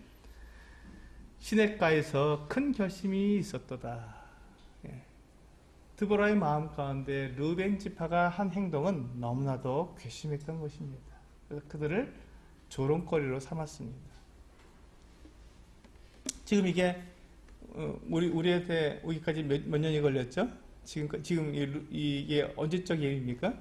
Speaker 1: 시냇가에서 큰 결심이 있었도다. 드보라의 마음 가운데 루벤 지파가 한 행동은 너무나도 괘씸했던 것입니다. 그래서 그들을 조롱거리로 삼았습니다. 지금 이게 우리한테 오기까지 몇 년이 걸렸죠? 지금 이게 언제적 일입니까?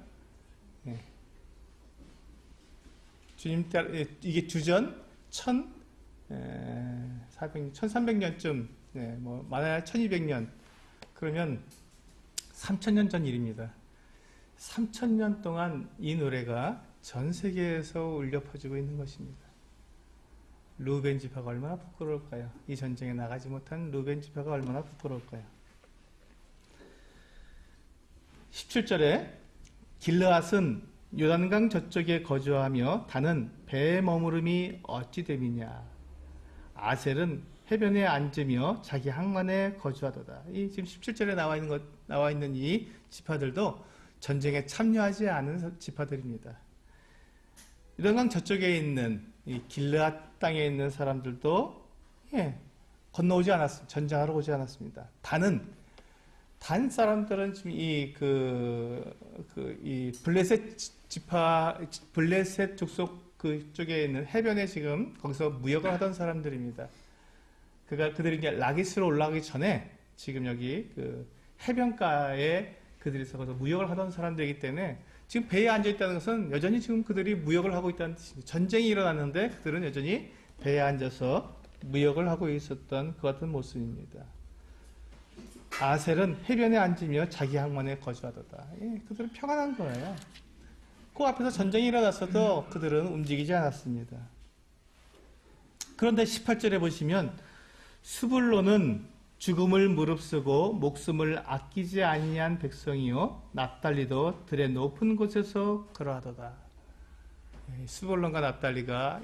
Speaker 1: 주님 따라 이게 주전 1300년쯤 많아야 1200년 그러면 3000년 전 일입니다. 3000년 동안 이 노래가 전 세계에서 울려 퍼지고 있는 것입니다. 루벤 지파가 얼마나 부끄러울까요? 이 전쟁에 나가지 못한 루벤 지파가 얼마나 부끄러울까요? 17절에 길르앗은 요단강 저쪽에 거주하며 다는 배에 머무름이 어찌 됨이냐. 아셀은 해변에 앉으며 자기 항만에 거주하도다. 이 지금 17절에 나와 있는 이 지파들도 전쟁에 참여하지 않은 지파들입니다. 요단강 저쪽에 있는 이 길르앗 땅에 있는 사람들도 건너오지 않았습니다. 전쟁하러 오지 않았습니다. 다는 단 사람들은 지금 이 블레셋 족속 그쪽에 있는 해변에 지금 거기서 무역을 하던 사람들입니다. 그들이 이제 라기스로 올라가기 전에 지금 여기 그 해변가에 그들이 거기서 무역을 하던 사람들이기 때문에 지금 배에 앉아 있다는 것은 여전히 지금 그들이 무역을 하고 있다는 뜻입니다. 전쟁이 일어났는데 그들은 여전히 배에 앉아서 무역을 하고 있었던 그 같은 모습입니다. 아셀은 해변에 앉으며 자기 항만에 거주하도다. 예, 그들은 평안한 거예요. 그 앞에서 전쟁이 일어났어도 그들은 움직이지 않았습니다. 그런데 18절에 보시면 스불론은 죽음을 무릅쓰고 목숨을 아끼지 아니한 백성이요 납달리도 들의 높은 곳에서 그러하도다. 스불론과 납달리가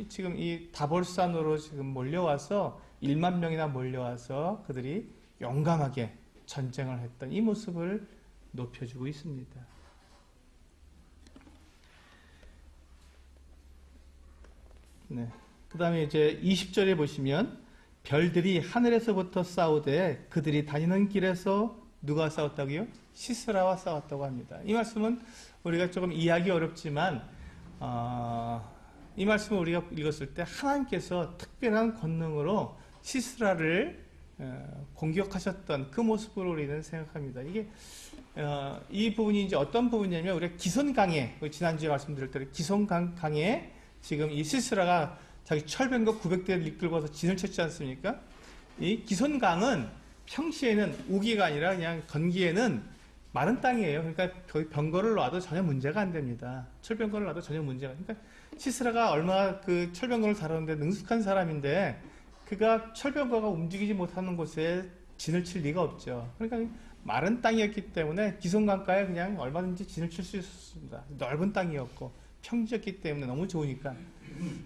Speaker 1: 지금 이 다볼산으로 지금 몰려와서 1만 명이나 몰려와서 그들이 용감하게 전쟁을 했던 이 모습을 높여주고 있습니다. 네. 그 다음에 이제 20절에 보시면 별들이 하늘에서부터 싸우되 그들이 다니는 길에서 누가 싸웠다고요? 시스라와 싸웠다고 합니다. 이 말씀은 우리가 조금 이해하기 어렵지만 이 말씀을 우리가 읽었을 때 하나님께서 특별한 권능으로 시스라를 공격하셨던 그 모습을 우리는 생각합니다. 이 부분이 이제 어떤 부분이냐면 우리가 기손강에 지난주에 말씀드릴 때 기손강에 지금 이 시스라가 자기 철병거 900대를 이끌고서 진을 쳤지 않습니까? 이 기손강은 평시에는 우기가 아니라 그냥 건기에는 마른 땅이에요. 그러니까 거기 병거를 놔도 전혀 문제가 안 됩니다. 철병거를 놔도 전혀 문제가. 그러니까 시스라가 얼마나 그 철병거를 다루는데 능숙한 사람인데 그가 철병거가 움직이지 못하는 곳에 진을 칠 리가 없죠. 그러니까 마른 땅이었기 때문에 기손강가에 그냥 얼마든지 진을 칠 수 있었습니다. 넓은 땅이었고 평지였기 때문에 너무 좋으니까.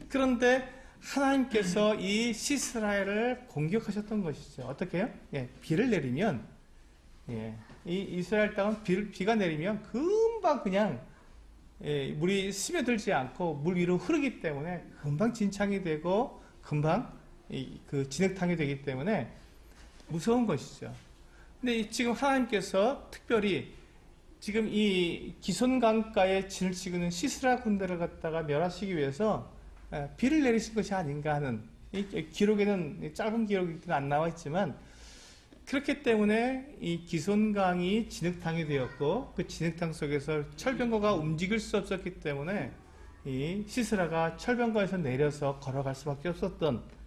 Speaker 1: 그런데 하나님께서 이 시스라엘을 공격하셨던 것이죠. 어떻게 해요? 예, 비를 내리면 이 이스라엘 땅은 비가 내리면 금방 그냥 물이 스며들지 않고 물 위로 흐르기 때문에 금방 진창이 되고 금방 그 진흙탕이 되기 때문에 무서운 것이죠. 근데 지금 하나님께서 특별히 지금 이 기손강가에 진을 치고는 시스라 군대를 갖다가 멸하시기 위해서 비를 내리신 것이 아닌가 하는 이 기록에는 짧은 기록이 안 나와 있지만 그렇기 때문에 이 기손강이 진흙탕이 되었고 그 진흙탕 속에서 철병거가 움직일 수 없었기 때문에 이 시스라가 철병거에서 내려서 걸어갈 수밖에 없었던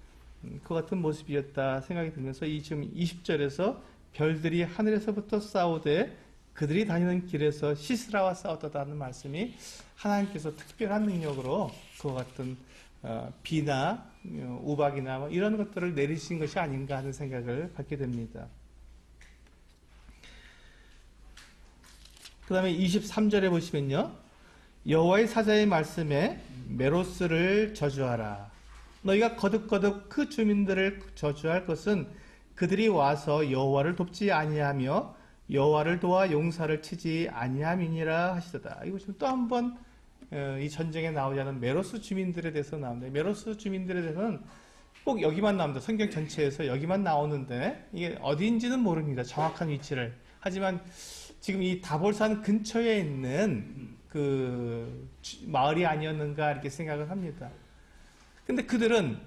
Speaker 1: 그 같은 모습이었다 생각이 들면서 지금 20절에서 별들이 하늘에서부터 싸우되 그들이 다니는 길에서 시스라와 싸웠다는 말씀이 하나님께서 특별한 능력으로 그와 같은 비나 우박이나 뭐 이런 것들을 내리신 것이 아닌가 하는 생각을 갖게 됩니다. 그 다음에 23절에 보시면요. 여호와의 사자의 말씀에 메로스를 저주하라. 너희가 거듭거듭 그 주민들을 저주할 것은 그들이 와서 여호와를 돕지 아니하며 여호와를 도와 용사를 치지 아니함이니라 하시도다. 이거 지금 또 한 번 이 전쟁에 나오지 않은 메로스 주민들에 대해서 나옵니다. 메로스 주민들에 대해서는 꼭 여기만 나옵니다. 성경 전체에서 여기만 나오는데 이게 어디인지는 모릅니다. 정확한 위치를. 하지만 지금 이 다볼산 근처에 있는 그 마을이 아니었는가 이렇게 생각을 합니다. 근데 그들은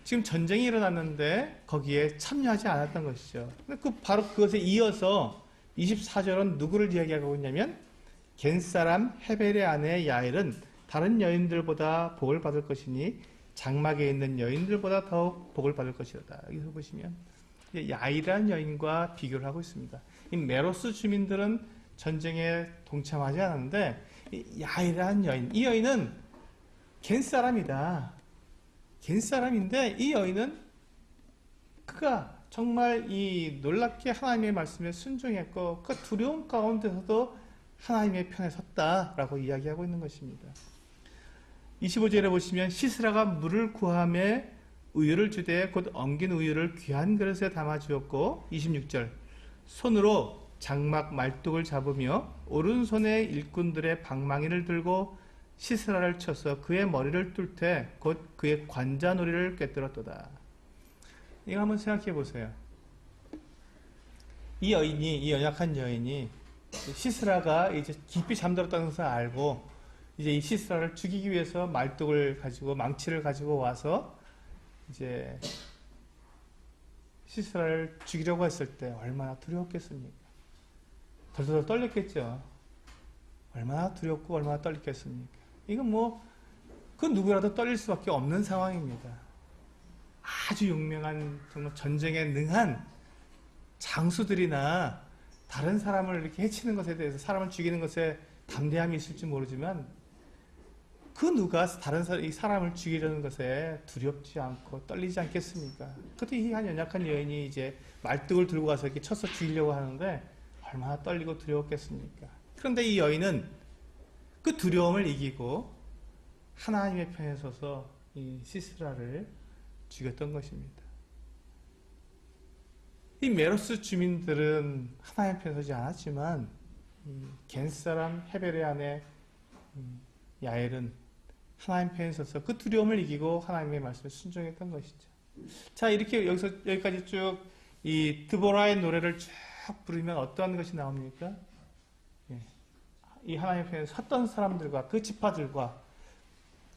Speaker 1: 지금 전쟁이 일어났는데 거기에 참여하지 않았던 것이죠. 바로 그것에 이어서 24절은 누구를 이야기하고 있냐면 겐사람 헤벨의 아내 야엘은 다른 여인들보다 복을 받을 것이니 장막에 있는 여인들보다 더욱 복을 받을 것이다. 여기서 보시면 야일이라는 여인과 비교를 하고 있습니다. 이 메로스 주민들은 전쟁에 동참하지 않았는데 야일이라는 여인, 이 여인은 겐사람이다. 겐사람인데 이 여인은 그가 정말 이 놀랍게 하나님의 말씀에 순종했고 그 두려움 가운데서도 하나님의 편에 섰다라고 이야기하고 있는 것입니다. 25절에 보시면 시스라가 물을 구함에 우유를 주되 곧 엉긴 우유를 귀한 그릇에 담아 주었고 26절 손으로 장막 말뚝을 잡으며 오른손에 일꾼들의 방망이를 들고 시스라를 쳐서 그의 머리를 뚫되 곧 그의 관자놀이를 꿰뚫었도다. 이거 한번 생각해 보세요. 이 여인이, 이 연약한 여인이 시스라가 이제 깊이 잠들었다는 것을 알고 이제 이 시스라를 죽이기 위해서 말뚝을 가지고 망치를 가지고 와서 이제 시스라를 죽이려고 했을 때 얼마나 두려웠겠습니까? 덜덜 떨렸겠죠. 얼마나 두렵고 얼마나 떨렸겠습니까? 이건 뭐 그 누구라도 떨릴 수밖에 없는 상황입니다. 아주 유명한 정말 전쟁에 능한 장수들이나 다른 사람을 이렇게 해치는 것에 대해서 사람을 죽이는 것에 담대함이 있을지 모르지만 그 누가 다른 이 사람을 죽이려는 것에 두렵지 않고 떨리지 않겠습니까? 그때 이 한 연약한 여인이 이제 말뚝을 들고 가서 이렇게 쳐서 죽이려고 하는데 얼마나 떨리고 두려웠겠습니까? 그런데 이 여인은 그 두려움을 이기고 하나님의 편에 서서 이 시스라를 죽였던 것입니다. 이 메로스 주민들은 하나님 편에 서지 않았지만 겐스 사람 헤벨의 아내 야엘은 하나님 편에 서서 그 두려움을 이기고 하나님의 말씀에 순종했던 것이죠. 자, 이렇게 여기까지 쭉 이 드보라의 노래를 쭉 부르면 어떠한 것이 나옵니까? 이 하나님 편에 섰던 사람들과 그 지파들과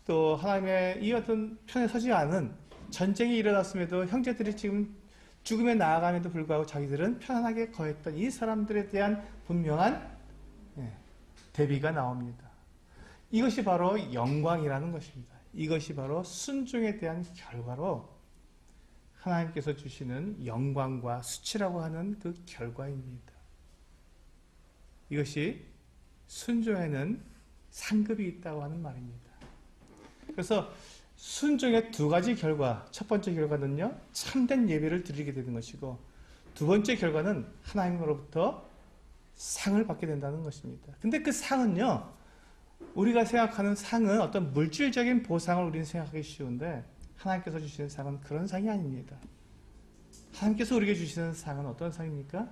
Speaker 1: 또 하나님의 이 어떤 편에 서지 않은 전쟁이 일어났음에도 형제들이 지금 죽음에 나아감에도 불구하고 자기들은 편안하게 거했던 이 사람들에 대한 분명한 대비가 나옵니다. 이것이 바로 영광이라는 것입니다. 이것이 바로 순종에 대한 결과로 하나님께서 주시는 영광과 수치라고 하는 그 결과입니다. 이것이 순종에는 상급이 있다고 하는 말입니다. 그래서 순종의 두 가지 결과, 첫 번째 결과는요, 참된 예배를 드리게 되는 것이고, 두 번째 결과는 하나님으로부터 상을 받게 된다는 것입니다. 근데 그 상은요, 우리가 생각하는 상은 어떤 물질적인 보상을 우리는 생각하기 쉬운데, 하나님께서 주시는 상은 그런 상이 아닙니다. 하나님께서 우리에게 주시는 상은 어떤 상입니까?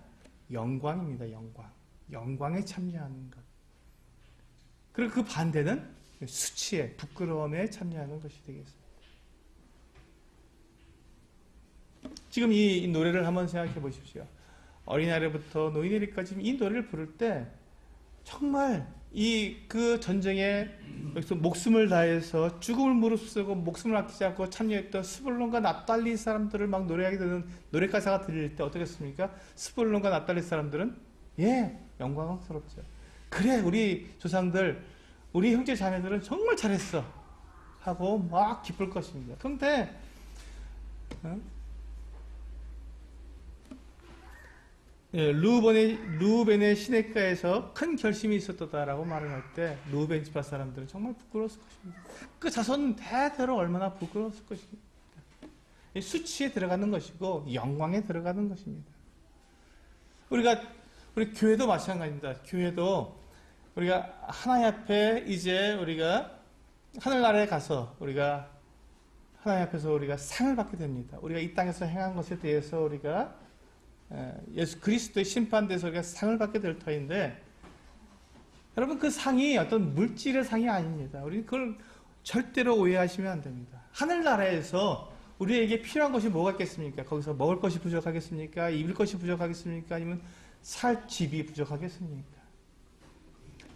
Speaker 1: 영광입니다. 영광. 영광에 참여하는 것. 그리고 그 반대는 수치에, 부끄러움에 참여하는 것이 되겠습니다. 지금 이 노래를 한번 생각해 보십시오. 어린아이부터 노인네까지 이 노래를 부를 때 정말 그 전쟁에 여기서 목숨을 다해서 죽음을 무릅쓰고 목숨을 아끼지 않고 참여했던 스불론과 납달리 사람들을 막 노래하게 되는 노래 가사가 들릴 때 어떻겠습니까? 스불론과 납달리 사람들은 영광스럽죠. 그래, 우리 조상들, 우리 형제 자매들은 정말 잘했어 하고 막 기쁠 것입니다. 그런데 루벤의 시냇가에서 큰 결심이 있었다라고 말을 할 때 루벤 지파 사람들은 정말 부끄러웠을 것입니다. 그 자손 대대로 얼마나 부끄러웠을 것입니다. 수치에 들어가는 것이고 영광에 들어가는 것입니다. 우리 교회도 마찬가지입니다. 교회도 우리가 하나님 앞에 이제 우리가 하늘나라에 가서 우리가 하나님 앞에서 우리가 상을 받게 됩니다. 우리가 이 땅에서 행한 것에 대해서 우리가 예수 그리스도의 심판대에서 우리가 상을 받게 될 터인데, 여러분 그 상이 어떤 물질의 상이 아닙니다. 우리 그걸 절대로 오해하시면 안 됩니다. 하늘나라에서 우리에게 필요한 것이 뭐가 있겠습니까? 거기서 먹을 것이 부족하겠습니까? 입을 것이 부족하겠습니까? 아니면 살 집이 부족하겠습니까?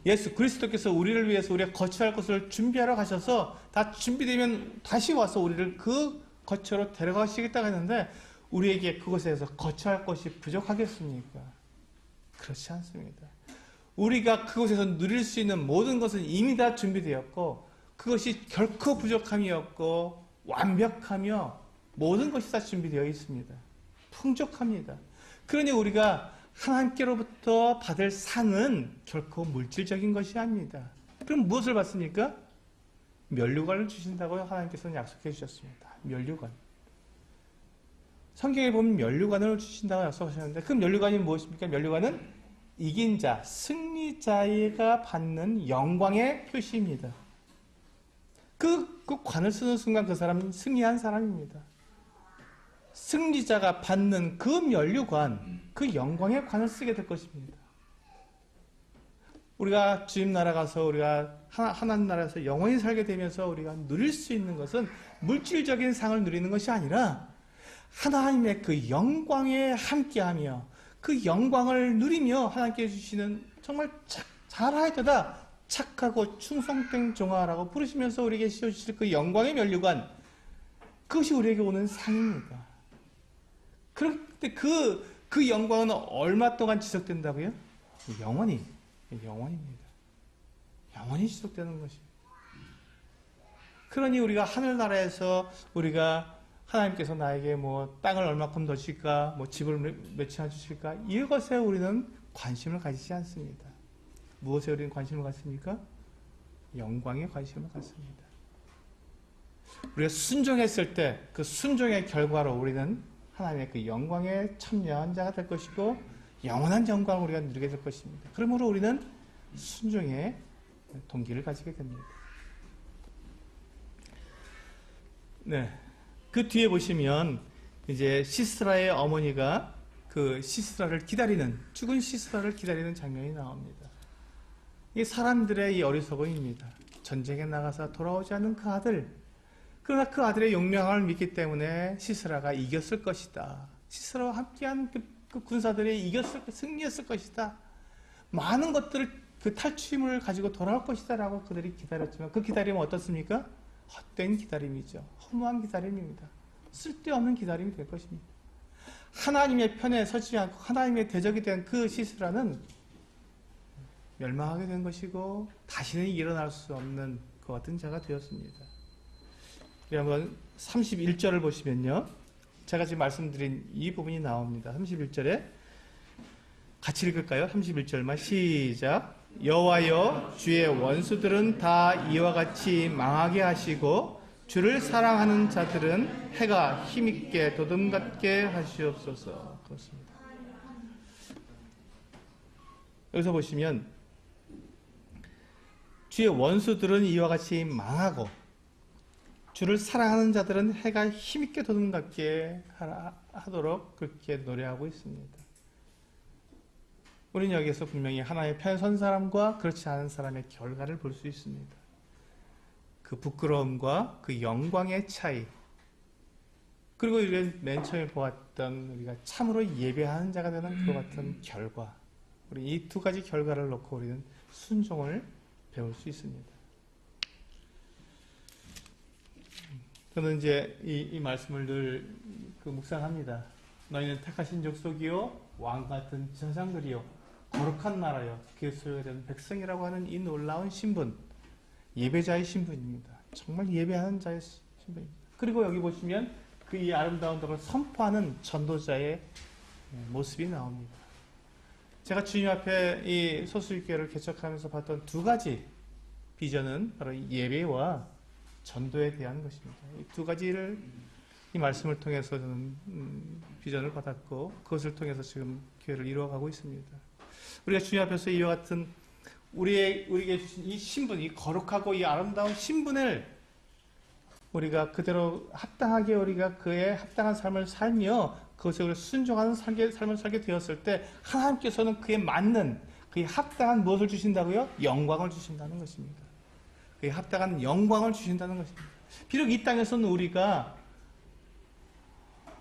Speaker 1: 예수 그리스도께서 우리를 위해서 우리가 거처할 것을 준비하러 가셔서 다 준비되면 다시 와서 우리를 그 거처로 데려가시겠다고 했는데, 우리에게 그곳에서 거처할 것이 부족하겠습니까? 그렇지 않습니다. 우리가 그곳에서 누릴 수 있는 모든 것은 이미 다 준비되었고, 그것이 결코 부족함이 없고 완벽하며 모든 것이 다 준비되어 있습니다. 풍족합니다. 그러니 우리가 하나님께로부터 받을 상은 결코 물질적인 것이 아닙니다. 그럼 무엇을 받습니까? 면류관을 주신다고 하나님께서는 약속해 주셨습니다. 면류관. 성경에 보면 면류관을 주신다고 약속하셨는데, 그 면류관이 무엇입니까? 면류관은 이긴 자, 승리자가 받는 영광의 표시입니다. 그 관을 쓰는 순간 그 사람은 승리한 사람입니다. 승리자가 받는 그 면류관, 그 영광의 관을 쓰게 될 것입니다. 우리가 주님 나라 가서 우리가 하나님 나라에서 영원히 살게 되면서 우리가 누릴 수 있는 것은 물질적인 상을 누리는 것이 아니라 하나님의 그 영광에 함께하며 그 영광을 누리며 하나님께 주시는 정말 잘하였도다 착하고 충성된 종아라고 부르시면서 우리에게 씌워주실 그 영광의 면류관, 그것이 우리에게 오는 상입니다. 그런데 그 영광은 얼마 동안 지속된다고요? 영원입니다. 영원히 지속되는 것입니다. 그러니 우리가 하늘나라에서 우리가 하나님께서 나에게 뭐 땅을 얼마큼 더 주실까, 뭐 집을 몇 채나 주실까, 이것에 우리는 관심을 가지지 않습니다. 무엇에 우리는 관심을 갖습니까? 영광에 관심을 갖습니다. 우리가 순종했을 때 그 순종의 결과로 우리는 하나님의 그 영광에 참여한 자가 될 것이고 영원한 영광을 우리가 누리게 될 것입니다. 그러므로 우리는 순종의 동기를 가지게 됩니다. 네. 그 뒤에 보시면 이제 시스라의 어머니가 그 시스라를 기다리는, 죽은 시스라를 기다리는 장면이 나옵니다. 이 사람들의 이 어리석음입니다. 전쟁에 나가서 돌아오지 않는 그 아들, 그러나 그 아들의 용맹함을 믿기 때문에 시스라가 이겼을 것이다. 시스라와 함께한 그 군사들이 승리했을 것이다. 많은 것들을 그 탈취물을 가지고 돌아올 것이다 라고 그들이 기다렸지만 그 기다림은 어떻습니까? 헛된 기다림이죠. 허무한 기다림입니다. 쓸데없는 기다림이 될 것입니다. 하나님의 편에 서지 않고 하나님의 대적이 된 그 시스라는 멸망하게 된 것이고 다시는 일어날 수 없는 그 같은 자가 되었습니다. 우리 한번 31절을 보시면요, 제가 지금 말씀드린 이 부분이 나옵니다. 31절에 같이 읽을까요? 31절만 시작. 여호와여, 주의 원수들은 다 이와 같이 망하게 하시고 주를 사랑하는 자들은 해가 힘있게 도듬같게 하시옵소서. 그렇습니다. 여기서 보시면 주의 원수들은 이와 같이 망하고 주를 사랑하는 자들은 해가 힘있게 도듬같게 하도록 그렇게 노래하고 있습니다. 우리는 여기에서 분명히 하나님의 편에 선 사람과 그렇지 않은 사람의 결과를 볼 수 있습니다. 그 부끄러움과 그 영광의 차이, 그리고 우리가 맨 처음에 보았던 우리가 참으로 예배하는 자가 되는 그 같은 결과, 우리 이 두 가지 결과를 놓고 우리는 순종을 배울 수 있습니다. 저는 이제 이 말씀을 늘 묵상합니다. 너희는 택하신 족속이요 왕 같은 제사장들이요 거룩한 나라요 그의 소유가 된 백성이라고 하는 이 놀라운 신분, 예배자의 신분입니다. 정말 예배하는 자의 신분입니다. 그리고 여기 보시면 그 이 아름다운 덕을 선포하는 전도자의 모습이 나옵니다. 제가 주님 앞에 이 소수교회를 개척하면서 봤던 두 가지 비전은 바로 예배와 전도에 대한 것입니다. 이 두 가지를 이 말씀을 통해서 저는 비전을 받았고 그것을 통해서 지금 교회를 이루어가고 있습니다. 우리가 주님 앞에서 이와 같은 우리에게 주신 이 신분, 이 거룩하고 이 아름다운 신분을 우리가 그대로 합당하게 우리가 그에 합당한 삶을 살며 그것에 순종하는 삶을 살게 되었을 때 하나님께서는 그에 맞는 그에 합당한 무엇을 주신다고요? 영광을 주신다는 것입니다. 그에 합당한 영광을 주신다는 것입니다. 비록 이 땅에서는 우리가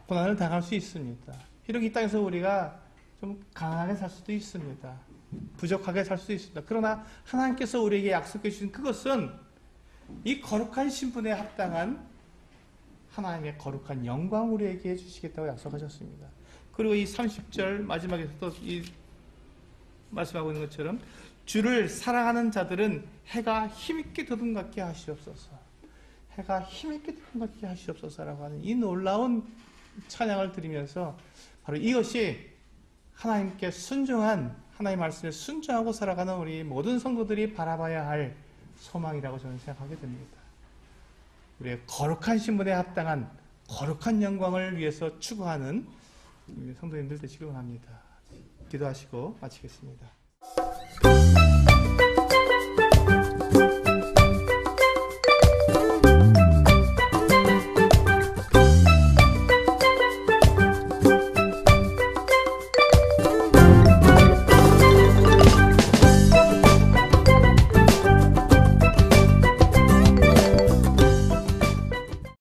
Speaker 1: 고난을 당할 수 있습니다. 비록 이 땅에서 우리가 좀 가난하게 살 수도 있습니다. 부족하게 살 수도 있습니다. 그러나 하나님께서 우리에게 약속해 주신 그것은 이 거룩한 신분에 합당한 하나님의 거룩한 영광 우리에게 주시겠다고 약속하셨습니다. 그리고 이 30절 마지막에서도 이 말씀하고 있는 것처럼 주를 사랑하는 자들은 해가 힘있게 도듬같게 하시옵소서. 해가 힘있게 도듬같게 하시옵소서라고 하는 이 놀라운 찬양을 드리면서 바로 이것이 하나님께 순종한, 하나님의 말씀에 순종하고 살아가는 우리 모든 성도들이 바라봐야 할 소망이라고 저는 생각하게 됩니다. 우리의 거룩한 신분에 합당한 거룩한 영광을 위해서 추구하는 성도님들 되시길 원합니다. 기도하시고 마치겠습니다.